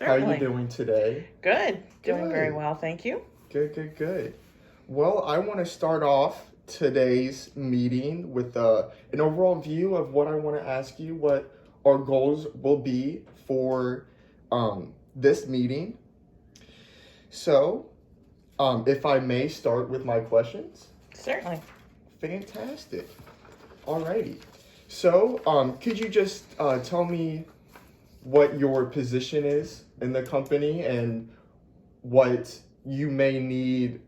How are you Certainly. doing today? Good. Doing very Good. well, thank you. Good. Well, I want to start off today's meeting with an overall view of what I want to ask you, what our goals will be for this meeting. So, if I may start with my questions. Certainly. Fantastic. Alrighty. So, could you just tell me what your position is in the company and what you may need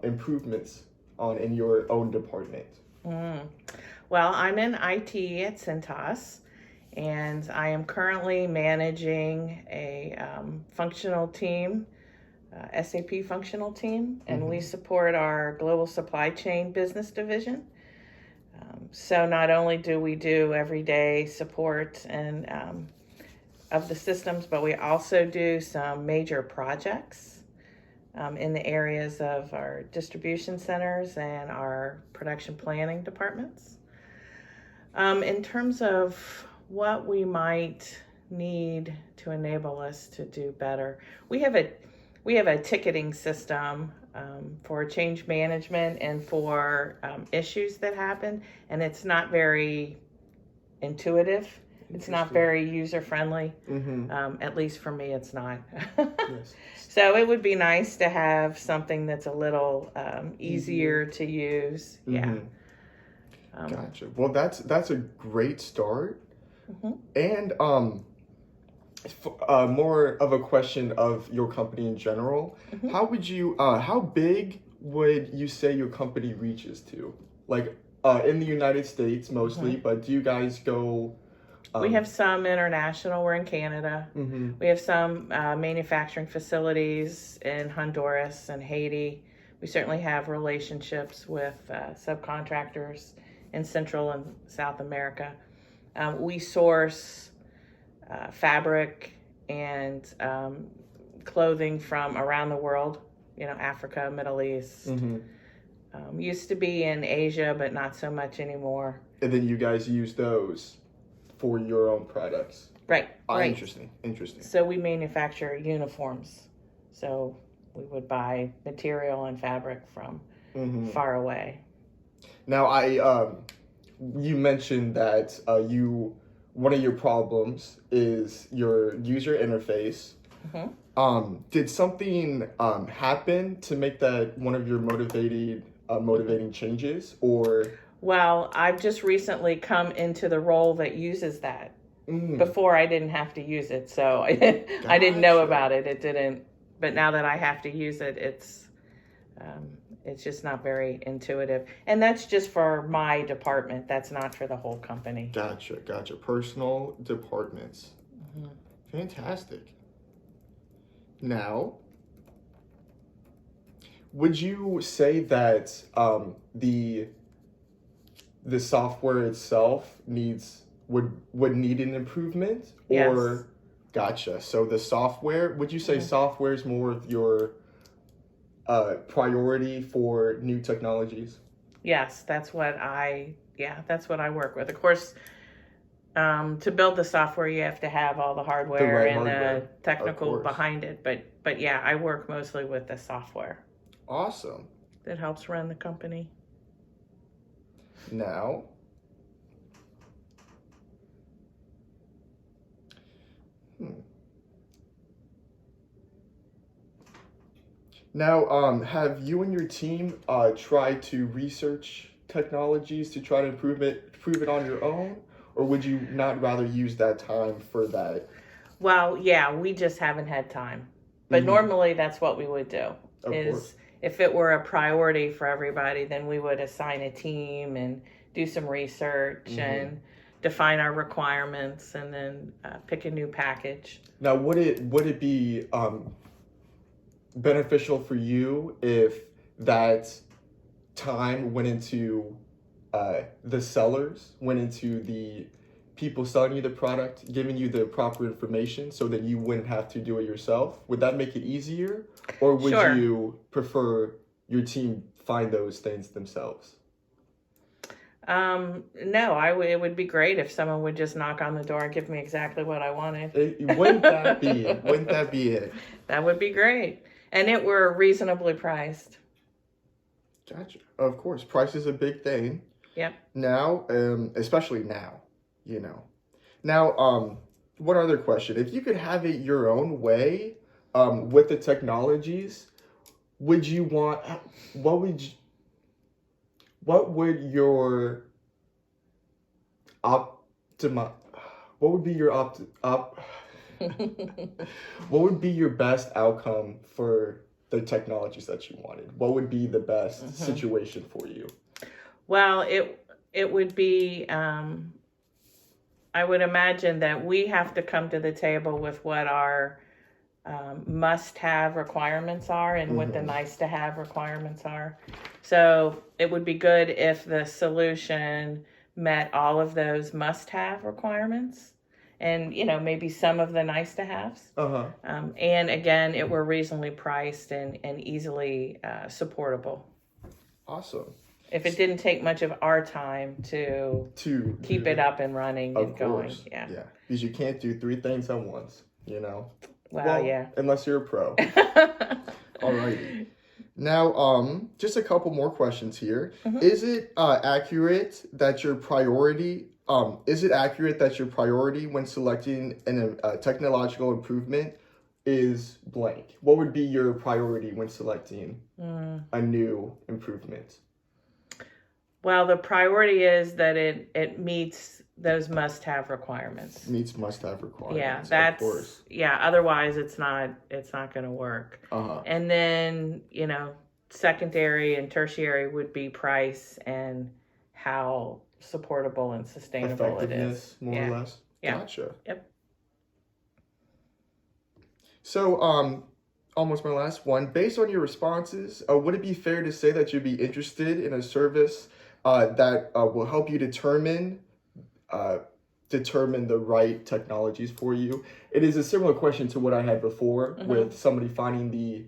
improvements on in your own department? Well, I'm in IT at Cintas, and I am currently managing a functional team, SAP functional team, and we support our global supply chain business division. So not only do we do everyday support and of the systems, but we also do some major projects in the areas of our distribution centers and our production planning departments. In terms of what we might need to enable us to do better, we have a ticketing system for change management and for issues that happen, and it's not very intuitive. It's not very user friendly. At least for me, it's not. Yes. So it would be nice to have something that's a little easier to use. Yeah. Gotcha. Well, that's a great start. And more of a question of your company in general. How big would you say your company reaches to? Like in the United States mostly, but do you guys go? We have some international. We're in Canada. We have some manufacturing facilities in Honduras and Haiti. We certainly have relationships with subcontractors in Central and South America. We source fabric and clothing from around the world, Africa, Middle East. Used to be in Asia, but not so much anymore. And then you guys use those for your own products. Right. Interesting. So we manufacture uniforms. So we would buy material and fabric from far away. Now, you mentioned that one of your problems is your user interface. Did something happen to make that one of your motivating changes, or? Well, I've just recently come into the role that uses that. Before I didn't have to use it, so I didn't know about it. It didn't, but now that I have to use it, it's just not very intuitive. And that's just for my department. That's not for the whole company. Gotcha. Personal departments. Fantastic. Now, would you say that the software itself would need an improvement? Yes. Or gotcha. So the software, would you say software is more of your priority for new technologies? Yes, that's what I work with. Of course, to build the software, you have to have all the hardware and the technical behind it. But yeah, I work mostly with the software. Awesome. That helps run the company. Now, have you and your team tried to research technologies to try to improve it on your own, or would you not rather use that time for that? Well, yeah, we just haven't had time. But normally that's what we would do. Of course. If it were a priority for everybody, then we would assign a team and do some research and define our requirements and then pick a new package. Now, would it be beneficial for you if that time went into the sellers, went into the people selling you the product, giving you the proper information so that you wouldn't have to do it yourself? Would that make it easier? Or would you prefer your team find those things themselves? No, it would be great if someone would just knock on the door and give me exactly what I wanted. Wouldn't that be it? Wouldn't that be it? That would be great. And it were reasonably priced. Gotcha. Of course, price is a big thing. Yep. Now, especially now, you know. Now, one other question. If you could have it your own way, with the technologies, would you want, what would your optima, what would be your what would be your best outcome for the technologies that you wanted? What would be the best situation for you? Well, it would be, I would imagine that we have to come to the table with what our must-have requirements are and what the nice-to-have requirements are. So it would be good if the solution met all of those must-have requirements and, maybe some of the nice-to-haves. And again, it were reasonably priced and easily supportable. Awesome. If it didn't take much of our time to keep it up and running and going. Yeah. Because you can't do 3 things at once, Well, yeah. Unless you're a pro. Alrighty. Now, just a couple more questions here. Is it accurate that your priority when selecting a technological improvement is blank? What would be your priority when selecting a new improvement? Well, the priority is that it meets those must-have requirements. Meets must-have requirements. Yeah, of course. Otherwise, it's not going to work. And then secondary and tertiary would be price and how supportable and sustainable it is. More or less. Yeah. Gotcha. Yep. So, almost my last one. Based on your responses, would it be fair to say that you'd be interested in a service that will help you determine the right technologies for you? It is a similar question to what I had before with somebody finding the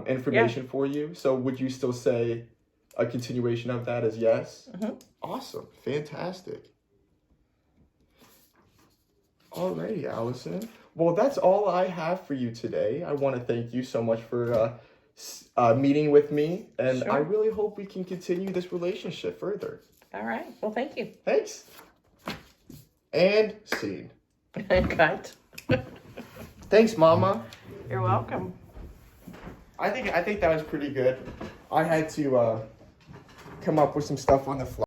information for you. So would you still say a continuation of that is yes? Awesome. Fantastic. Alrighty, Allison. Well, that's all I have for you today. I want to thank you so much for meeting with me, and I really hope we can continue this relationship further. All right. Well, thank you. Thanks. And scene. Cut. Thanks, Mama. You're welcome. I think that was pretty good. I had to come up with some stuff on the fly.